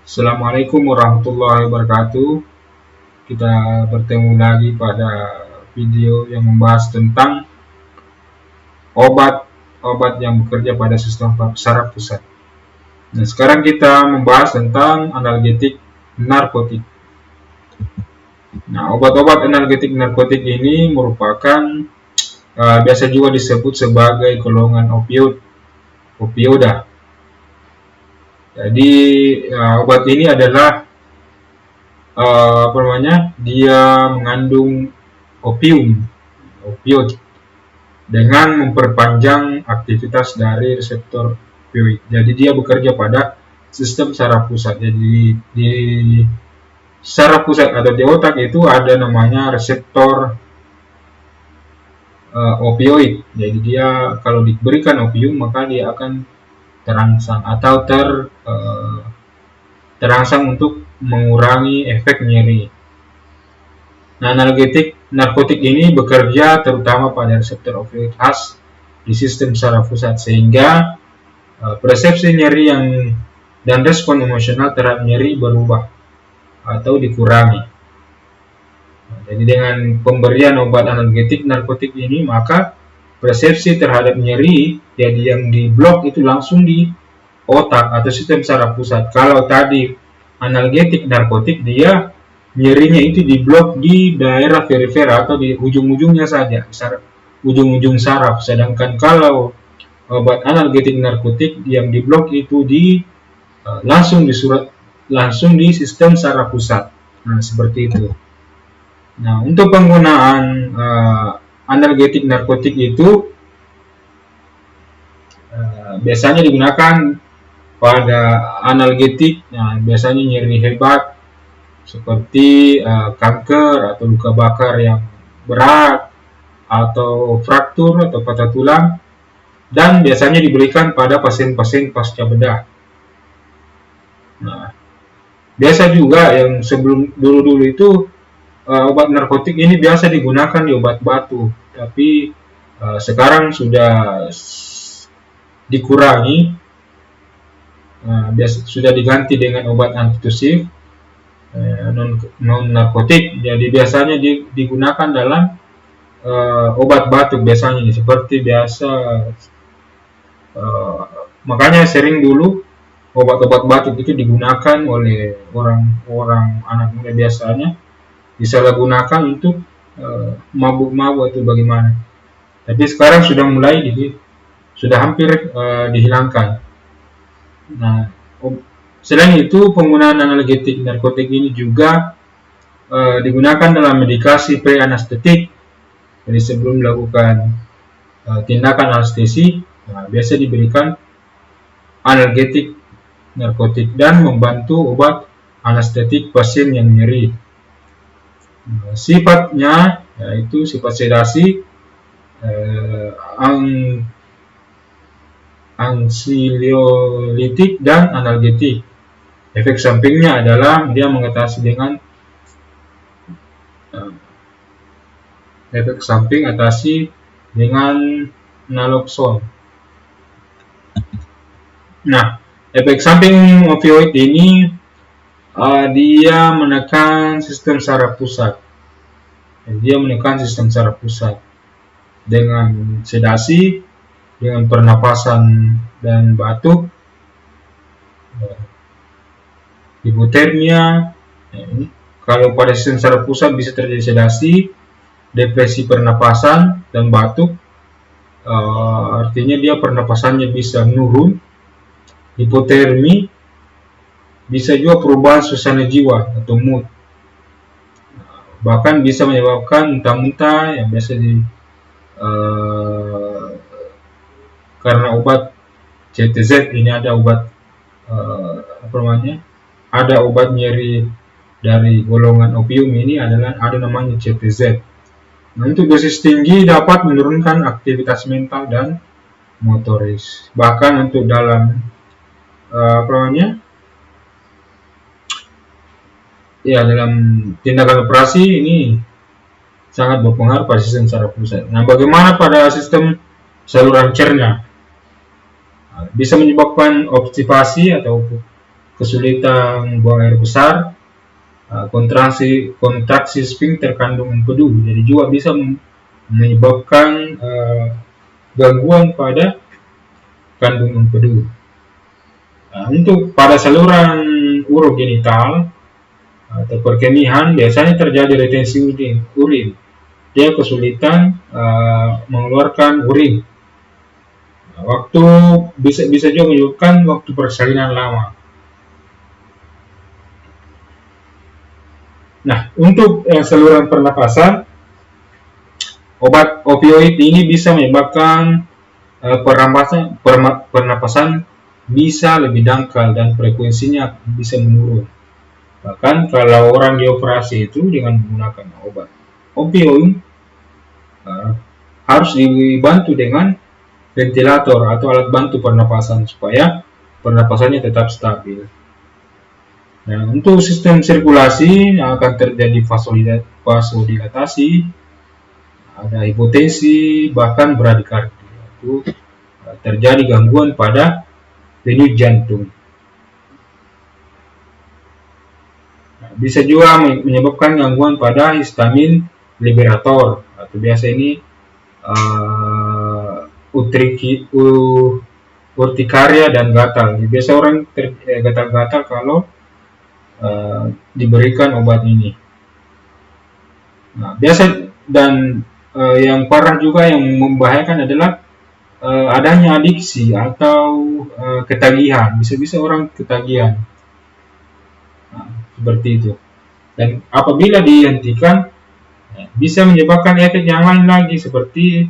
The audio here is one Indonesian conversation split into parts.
Assalamualaikum warahmatullahi wabarakatuh. Kita bertemu lagi pada video yang membahas tentang obat-obat yang bekerja pada sistem saraf pusat. Nah, sekarang kita membahas tentang analgetik narkotik. Nah, obat-obat analgetik narkotik ini merupakan biasa juga disebut sebagai golongan opioida. Jadi obat ini adalah dia mengandung opioid dengan memperpanjang aktivitas dari reseptor opioid. Jadi dia bekerja pada sistem saraf pusat. Jadi di saraf pusat atau di otak itu ada namanya reseptor opioid. Jadi dia kalau diberikan opium maka dia akan terangsang atau terangsang untuk mengurangi efek nyeri. Nah, analgetik narkotik ini bekerja terutama pada reseptor opioid khas di sistem saraf pusat sehingga persepsi nyeri dan respon emosional terhadap nyeri berubah atau dikurangi. Jadi dengan pemberian obat analgetik narkotik ini maka persepsi terhadap nyeri jadi yang diblok itu langsung di otak atau sistem saraf pusat. Kalau tadi analgetik narkotik dia nyerinya itu diblok di daerah perifer atau di ujung-ujungnya saja, ujung-ujung saraf. Sedangkan kalau obat analgetik narkotik yang diblok itu langsung di sistem saraf pusat. Nah, seperti itu. Nah, untuk penggunaan analgetik narkotik itu biasanya digunakan pada analgetik, biasanya nyeri hebat seperti kanker atau luka bakar yang berat atau fraktur atau patah tulang, dan biasanya diberikan pada pasien-pasien pasca bedah. Nah, biasa juga yang sebelum dulu itu obat narkotik ini biasa digunakan di obat batu, tapi sekarang sudah dikurangi, sudah diganti dengan obat antitusif non narkotik. Jadi biasanya digunakan dalam obat batuk biasanya, seperti biasa. Makanya sering dulu obat-obat batuk itu digunakan oleh orang anak muda biasanya disalahgunakan untuk mabuk-mabuk atau bagaimana. Tapi sekarang sudah hampir dihilangkan. Nah, selain itu penggunaan analgetik narkotik ini juga digunakan dalam medikasi pre-anestetik. Jadi sebelum melakukan tindakan anestesi, biasa diberikan analgetik narkotik dan membantu obat anestetik pasien yang nyeri. Sifatnya yaitu sifat sedasi, anksiolitik dan analgetik. Efek sampingnya adalah dia mengatasi dengan naloxone. Nah, efek samping opioid ini dia menekan sistem saraf pusat. Dia menekan sistem saraf pusat dengan sedasi, dengan pernapasan dan batuk, hipotermia. Kalau pada sistem saraf pusat bisa terjadi sedasi, depresi pernapasan dan batuk. Artinya dia pernapasannya bisa menurun, hipotermi, bisa juga perubahan suasana jiwa atau mood. Bahkan bisa menyebabkan muntah-muntah yang biasa karena obat CTZ ini ada obat ada obat nyeri dari golongan opium ini ada namanya CTZ. Nah, untuk dosis tinggi dapat menurunkan aktivitas mental dan motoris. Bahkan untuk dalam dalam tindakan operasi ini sangat berpengaruh pada sistem saraf pusat. Nah, bagaimana pada sistem saluran cerna? Bisa menyebabkan obstipasi atau kesulitan buang air besar, kontraksi sphincter kandung empedu. Jadi juga bisa menyebabkan gangguan pada kandung empedu. Untuk pada saluran urogenital atau perkemihan biasanya terjadi retensi urin. Dia kesulitan mengeluarkan urin. Waktu bisa juga menyebabkan waktu persalinan lama. Nah, untuk saluran pernapasan, obat opioid ini bisa menyebabkan pernapasan bisa lebih dangkal dan frekuensinya bisa menurun. Bahkan kalau orang dioperasi itu dengan menggunakan obat opioid, harus dibantu dengan ventilator atau alat bantu pernapasan supaya pernapasannya tetap stabil. Nah, untuk sistem sirkulasi akan terjadi vasodilatasi, ada hipotensi, bahkan bradikardia. Itu terjadi gangguan pada denyut jantung. Nah, bisa juga menyebabkan gangguan pada histamin liberator atau biasa ini urtikaria dan gatal. Biasa orang gatal-gatal kalau diberikan obat ini. Nah, biasa dan yang parah juga yang membahayakan adalah adanya adiksi atau ketagihan. Bisa-bisa orang ketagihan. Nah, seperti itu. Dan apabila dihentikan, bisa menyebabkan efek yang lain lagi seperti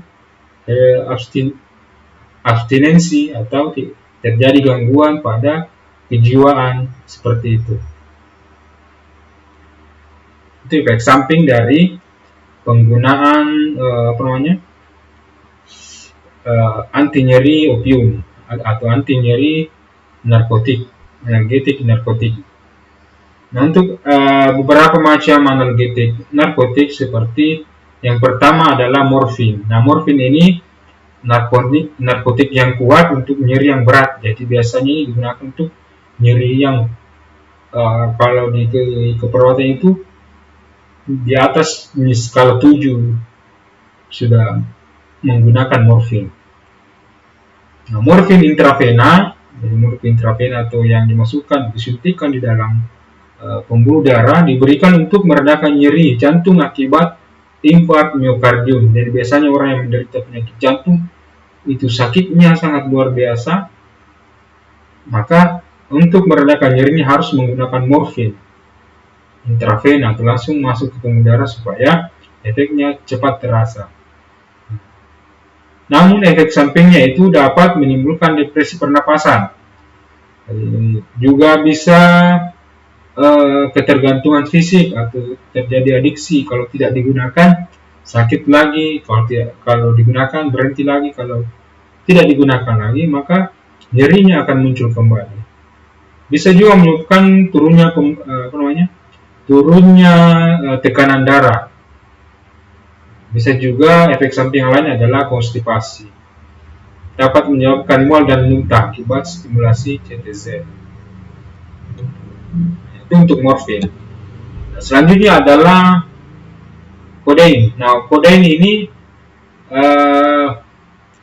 abstinensi atau terjadi gangguan pada kejiwaan seperti itu. Itu efek samping dari penggunaan anti nyeri opium atau anti nyeri analgetik narkotik. Nah, untuk beberapa macam analgetik narkotik seperti yang pertama adalah morfin. Nah, morfin ini narkotik yang kuat untuk nyeri yang berat. Jadi biasanya digunakan untuk nyeri yang kalau di keperawatan itu di atas skala 7 sudah menggunakan morfin. Nah, morfin intravena, jadi morfin intravena atau yang disuntikan di dalam pembuluh darah diberikan untuk meredakan nyeri jantung akibat infark miokardium. Jadi biasanya orang yang menderita penyakit jantung itu sakitnya sangat luar biasa, maka untuk meredakan nyerinya harus menggunakan morfin intravena atau langsung masuk ke pembuluh darah supaya efeknya cepat terasa. Namun efek sampingnya itu dapat menimbulkan depresi pernapasan. Juga bisa ketergantungan fisik atau terjadi adiksi kalau tidak digunakan, sakit lagi kalau digunakan, berhenti lagi kalau tidak digunakan lagi, maka nyerinya akan muncul kembali. Bisa juga menyebabkan turunnya tekanan darah. Bisa juga efek samping yang lain adalah konstipasi. Dapat menyebabkan mual dan muntah akibat stimulasi CTZ. Itu untuk morfin. Selanjutnya adalah kodein. Nah, kodein ini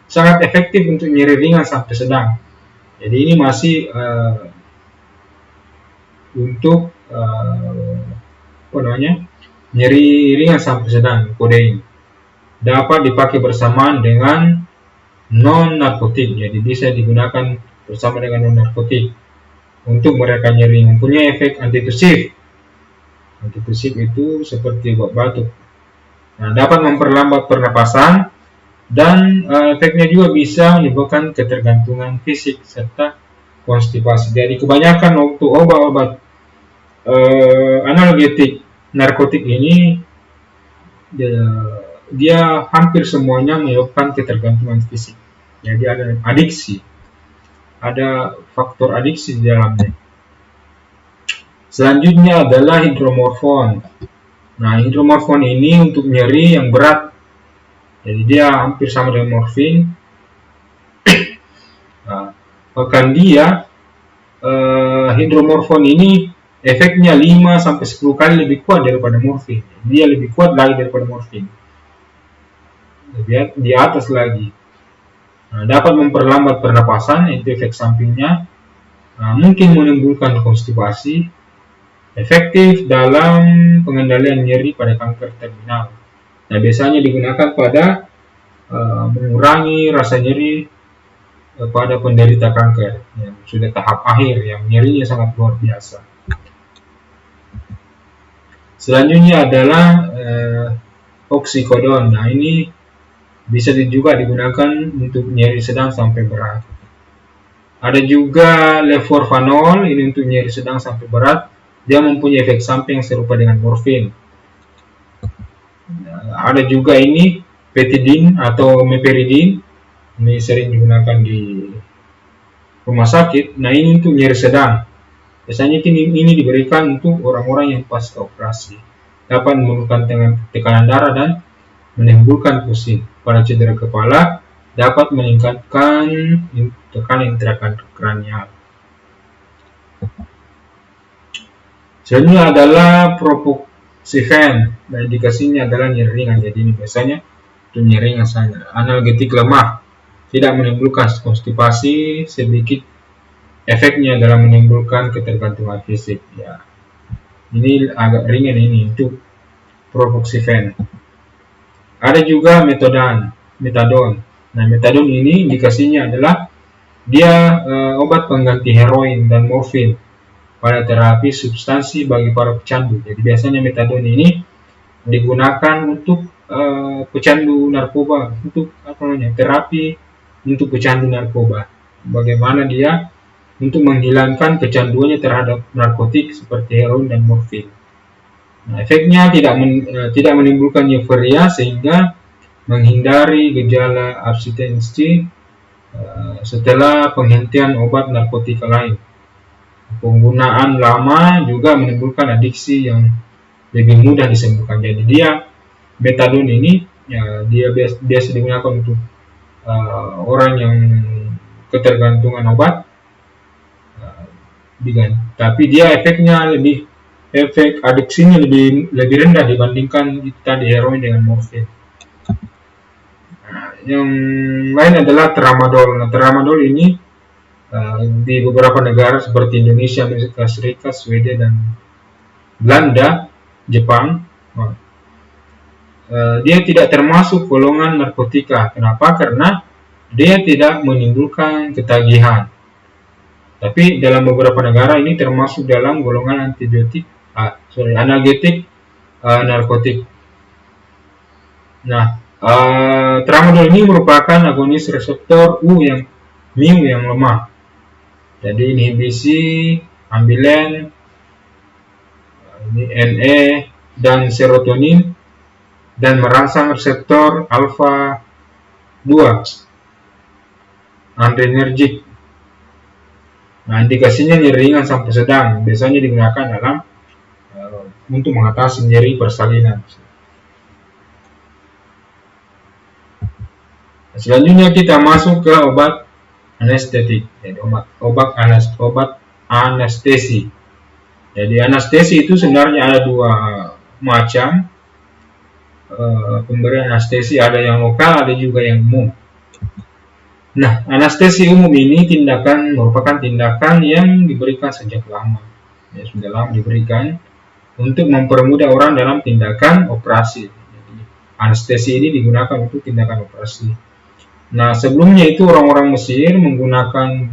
sangat efektif untuk nyeri ringan sampai sedang. Jadi ini masih untuk nyeri ringan sampai sedang. Kodein dapat dipakai bersamaan dengan non-narkotik, jadi bisa digunakan bersama dengan non-narkotik untuk mereka nyeri. Mempunyai efek antitusif. Antitusif itu seperti obat batuk. Nah, dapat memperlambat pernapasan dan efeknya juga bisa menyebabkan ketergantungan fisik serta konstipasi. Jadi kebanyakan untuk obat-obat analgetik narkotik ini dia hampir semuanya menyebabkan ketergantungan fisik. Jadi ada adiksi, ada faktor adiksi di dalamnya. Selanjutnya adalah hidromorfon. Nah, hidromorfon ini untuk nyeri yang berat. Jadi dia hampir sama dengan morfin. Nah, bahkan dia hidromorfon ini efeknya 5-10 kali lebih kuat daripada morfin. Dia lebih kuat lagi daripada morfin. Lebih di atas lagi. Dapat memperlambat pernapasan, itu efek sampingnya. Mungkin menimbulkan konstipasi. Efektif dalam pengendalian nyeri pada kanker terminal. Nah, biasanya digunakan pada mengurangi rasa nyeri pada penderita kanker yang sudah tahap akhir, yang nyerinya sangat luar biasa. Selanjutnya adalah oksikodon. Nah, ini bisa juga digunakan untuk nyeri sedang sampai berat. Ada juga levorfanol, ini untuk nyeri sedang sampai berat. Dia mempunyai efek samping serupa dengan morfin. Ada juga ini petidin atau meperidin. Ini sering digunakan di rumah sakit. Nah, ini untuk nyeri sedang. Biasanya ini diberikan untuk orang-orang yang pasca operasi. Dapat menurunkan tekanan darah dan menimbulkan pusing. Pada cedera kepala dapat meningkatkan tekanan intrakranial. Selanjutnya adalah propoxifen. Nah, indikasinya adalah nyeri ringan. Jadi ini biasanya untuk nyeri ringan saja. Analgetik lemah, tidak menimbulkan konstipasi, sedikit efeknya dalam menimbulkan ketergantungan fisik. Ya, ini agak ringan ini untuk propoxifen. Ada juga metadon. Nah, metadon ini indikasinya adalah dia obat pengganti heroin dan morfin pada terapi substansi bagi para pecandu. Jadi biasanya metadon ini digunakan untuk pecandu narkoba, untuk terapi untuk pecandu narkoba. Bagaimana dia untuk menghilangkan kecanduannya terhadap narkotik seperti heroin dan morfin. Nah, efeknya tidak menimbulkan euforia sehingga menghindari gejala abstinensi setelah penghentian obat narkotika lain. Penggunaan lama juga menimbulkan adiksi yang lebih mudah disembuhkan. Jadi metadon ini dia biasa digunakan untuk orang yang ketergantungan obat, tapi dia efek adiksinya lebih rendah dibandingkan tadi heroin dengan morfin. Yang lain adalah tramadol. Nah, tramadol ini di beberapa negara seperti Indonesia, Amerika Serikat, Swedia, dan Belanda, Jepang, dia tidak termasuk golongan narkotika. Kenapa? Karena dia tidak menimbulkan ketagihan. Tapi dalam beberapa negara ini termasuk dalam golongan analgetik narkotik. Nah, tramadol ini merupakan agonis reseptor mu yang lemah. Jadi inhibisi ambilen, NE dan serotonin, dan merangsang reseptor alfa 2 adrenergic. Nah, indikasinya nyeri ringan sampai sedang, biasanya digunakan dalam untuk mengatasi nyeri persalinan. Selanjutnya kita masuk ke obat anestetik. Jadi obat anestesi. Jadi anestesi itu sebenarnya ada dua macam pemberian anestesi, ada yang lokal, ada juga yang umum. Nah, anestesi umum ini merupakan tindakan yang diberikan sejak lama. Ya, sudah lama diberikan untuk mempermudah orang dalam tindakan operasi. Jadi, anestesi ini digunakan untuk tindakan operasi. Nah, sebelumnya itu orang-orang Mesir menggunakan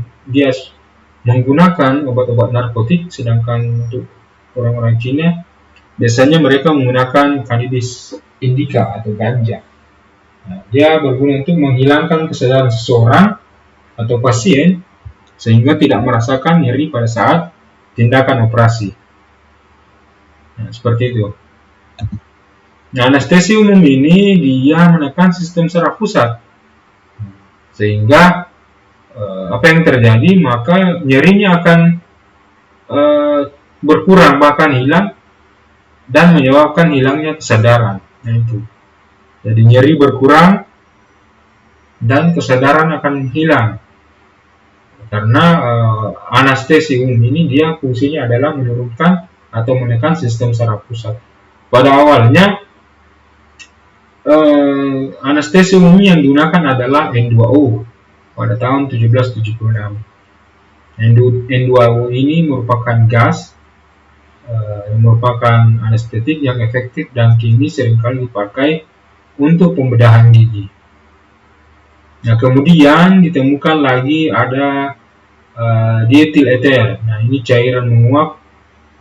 obat-obat narkotik, sedangkan untuk orang-orang Cina biasanya mereka menggunakan cannabis indica atau ganja. Nah, dia berguna untuk menghilangkan kesadaran seseorang atau pasien sehingga tidak merasakan nyeri pada saat tindakan operasi. Nah, seperti itu. Nah, anestesi umum ini dia menekan sistem saraf pusat sehingga apa yang terjadi, maka nyerinya akan berkurang bahkan hilang dan menyebabkan hilangnya kesadaran. Nah, itu. Jadi nyeri berkurang dan kesadaran akan hilang karena anestesi umum ini dia fungsinya adalah menurunkan atau menekan sistem saraf pusat. Pada awalnya anestesi umum yang digunakan adalah N2O pada tahun 1776. N2O ini merupakan gas yang merupakan anestetik yang efektif dan kini seringkali dipakai untuk pembedahan gigi. Nah, kemudian ditemukan lagi ada dietil ether. Nah, ini cairan menguap,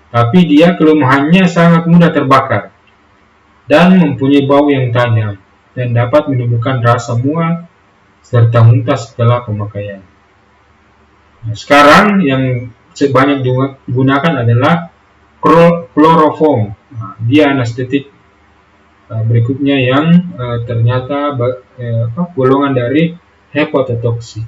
tapi dia kelemahannya sangat mudah terbakar dan mempunyai bau yang tajam dan dapat menimbulkan rasa mual serta muntah setelah pemakaian. Nah, sekarang yang sebanyak digunakan adalah kloroform. Nah, dia anestetik berikutnya yang ternyata golongan dari hepatotoksik.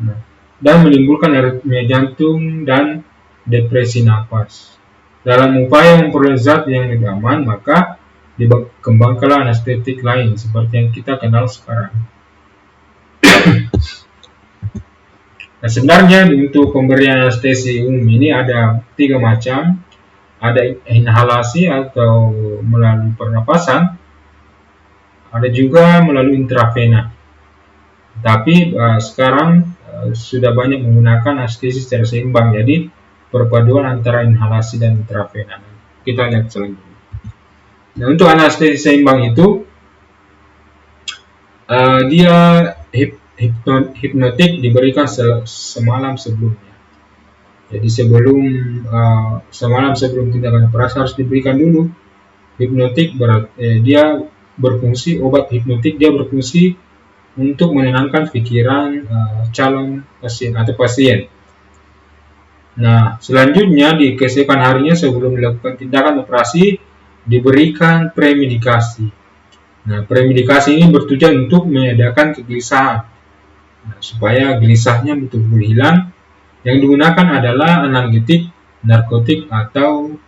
Nah, dan menimbulkan aritmia jantung dan depresi napas. Dalam upaya memperoleh zat yang lebih aman, maka dikembangkanlah anestetik lain seperti yang kita kenal sekarang. Nah, sebenarnya untuk pemberian anestesi umum ini ada 3 macam. Ada inhalasi atau melalui pernapasan, ada juga melalui intravena. Tapi sekarang sudah banyak menggunakan anestesi secara seimbang, jadi perpaduan antara inhalasi dan intravena. Kita lihat selanjutnya. Nah, untuk anestesi seimbang itu dia hipnotik diberikan semalam sebelumnya. Jadi semalam sebelum tindakan operasi harus diberikan dulu hipnotik. Dia berfungsi, obat hipnotik dia berfungsi untuk menenangkan pikiran calon pasien atau pasien. Nah, selanjutnya di keesokan harinya sebelum dilakukan tindakan operasi diberikan premedikasi. Nah, premedikasi ini bertujuan untuk meredakan kegelisahan, supaya gelisahnya betul-betul hilang. Yang digunakan adalah analgetik, narkotik, atau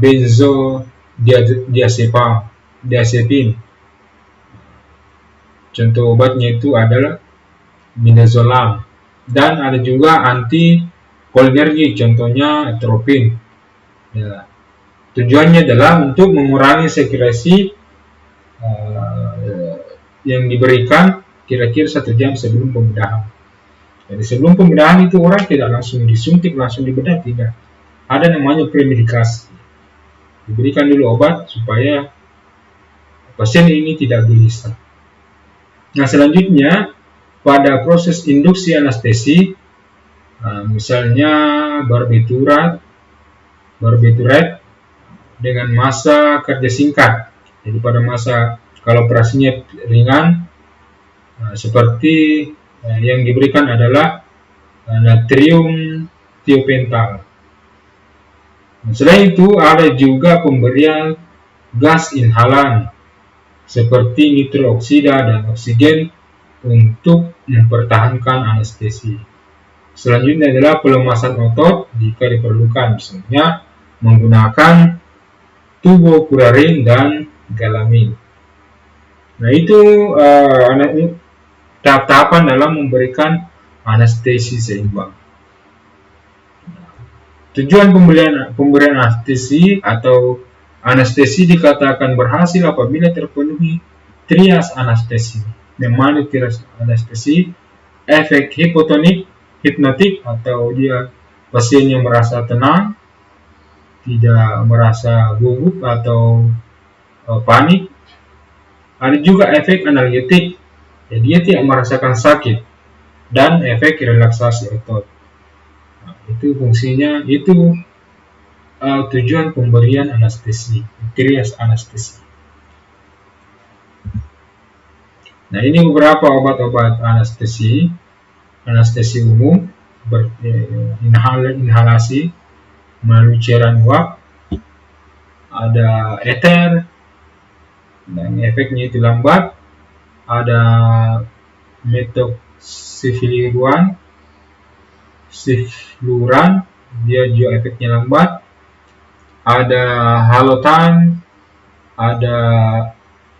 benzodiazepin. Contoh obatnya itu adalah midazolam, dan ada juga antikolinergik, contohnya atropin. Ya, tujuannya adalah untuk mengurangi sekresi yang diberikan kira-kira 1 jam sebelum pembedahan. Jadi sebelum pembedahan itu orang tidak langsung disuntik, langsung dibedah, tidak. Ada namanya premedikasi. Diberikan dulu obat supaya pasien ini tidak gelisah. Nah, selanjutnya pada proses induksi anestesi, misalnya barbiturat dengan masa kerja singkat. Jadi pada masa kalau operasinya ringan, seperti yang diberikan adalah natrium tiopental. Selain itu ada juga pemberian gas inhalan seperti nitrooksida dan oksigen untuk mempertahankan anestesi. Selanjutnya adalah pelemasan otot jika diperlukan, misalnya menggunakan tubokurarin dan galamin. Nah, itu tahap-tahapan dalam memberikan anestesi seimbang. Tujuan pemberian anestesi atau anestesi dikatakan berhasil apabila terpenuhi trias anestesi. Yang mana trias anestesi? Efek hipnotik atau dia pasiennya merasa tenang, tidak merasa gugup atau panik. Ada juga efek analgetik, jadi dia tidak merasakan sakit, dan efek relaksasi otot. Nah, itu fungsinya, itu tujuan pemberian anestesi, trias anestesi. Nah, ini beberapa obat-obat anestesi umum, inhalasi melalui cairan uap, ada ether dan efeknya itu lambat, ada metoxifluran, dia juga efeknya lambat, ada halotan, ada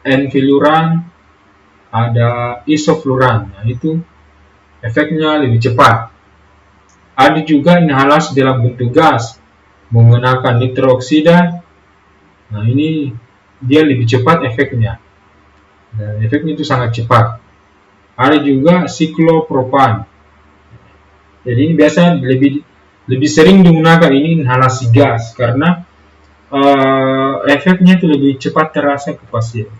enfluran, ada isofluran. Nah, itu efeknya lebih cepat. Ada juga inhalasi dalam bentuk gas menggunakan nitrooksida. Nah, ini dia lebih cepat efeknya. Dan efeknya itu sangat cepat. Ada juga siklopropan. Jadi ini biasa lebih sering digunakan ini inhalasi gas karena efeknya itu lebih cepat terasa ke pasien.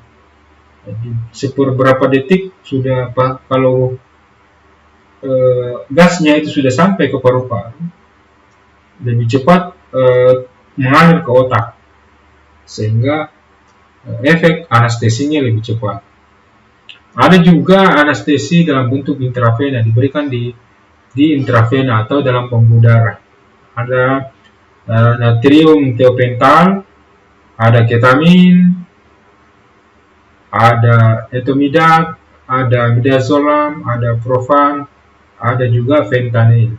Jadi seberapa detik sudah kalau gasnya itu sudah sampai ke paru-paru, lebih cepat mengalir ke otak, sehingga efek anestesinya lebih cepat. Ada juga anestesi dalam bentuk intravena, diberikan di intravena atau dalam pembuluh darah. Ada natrium thiopental, ada ketamin, ada etomidat, ada midazolam, ada profan, ada juga fentanyl.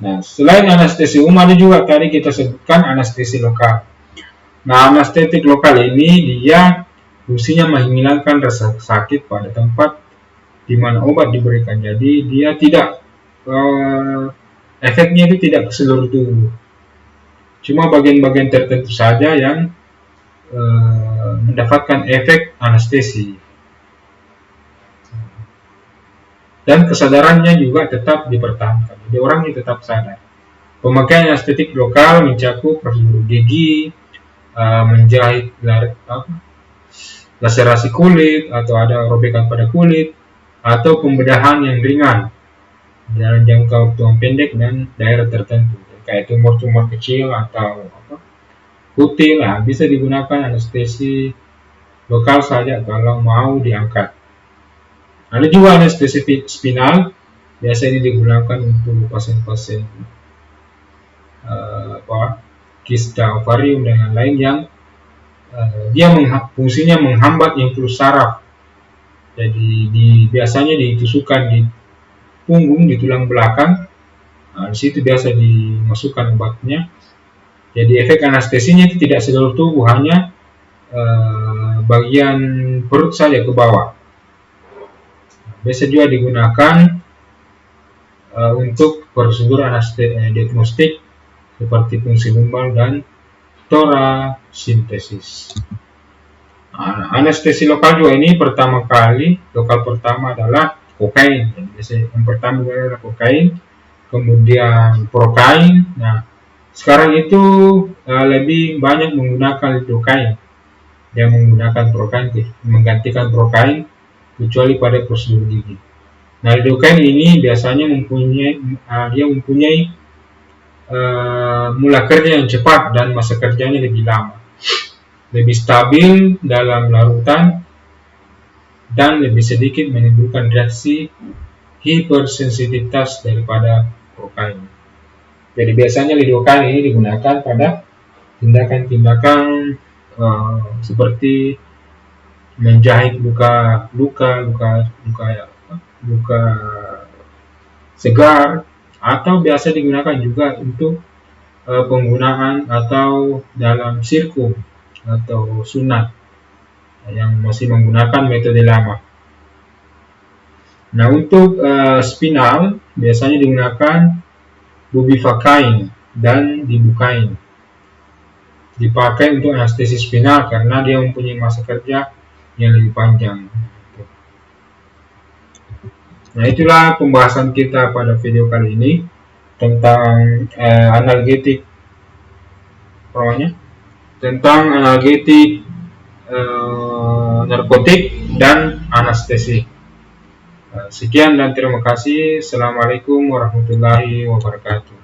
Nah, selain anestesi umum ada juga tadi kita sebutkan anestesi lokal. Nah, anestetik lokal ini dia fungsinya menghilangkan rasa sakit pada tempat di mana obat diberikan. Jadi dia tidak efeknya itu tidak ke seluruh tubuh. Cuma bagian-bagian tertentu saja yang mendapatkan efek anestesi. Dan kesadarannya juga tetap dipertahankan. Jadi orangnya tetap sadar. Pemakaian anestetik lokal mencakup prosedur gigi, menjahit laserasi kulit atau ada robekan pada kulit, atau pembedahan yang ringan dalam jangka waktu yang pendek dan daerah tertentu, kayak tumor-tumor kecil atau kutil, bisa digunakan anestesi lokal saja kalau mau diangkat. Ada juga anestesi spinal, biasanya digunakan untuk pasien-pasien kista ovarium dan lain yang dia fungsinya menghambat impuls saraf. Jadi biasanya ditusukkan di punggung, di tulang belakang. Di situ biasa dimasukkan obatnya. Jadi efek anestesinya itu tidak seluruh tubuh, hanya bagian perut saja ke bawah. Biasa juga digunakan untuk prosedur diagnostik seperti fungsi lumbal dan torasintesis. Anestesi lokal juga ini lokal pertama adalah kokain. Jadi yang pertama adalah kokain, kemudian prokain. Nah, sekarang itu lebih banyak menggunakan lidokain. Dia menggunakan prokain menggantikan prokain, kecuali pada prosedur gigi. Nah, lidokain ini biasanya mempunyai mula kerja yang cepat dan masa kerjanya lebih lama, lebih stabil dalam larutan, dan lebih sedikit menimbulkan reaksi hipersensitivitas daripada prokain. Jadi biasanya lidokain ini digunakan pada tindakan-tindakan seperti menjahit luka segar, atau biasa digunakan juga untuk penggunaan atau dalam sirkum atau sunat yang masih menggunakan metode lama. Nah, untuk spinal biasanya digunakan bupivacain dan dibukain. Dipakai untuk anestesi spinal karena dia mempunyai masa kerja yang lebih panjang. Nah, itulah pembahasan kita pada video kali ini tentang analgetik narkotik dan anestesi. Sekian dan terima kasih. Assalamualaikum warahmatullahi wabarakatuh.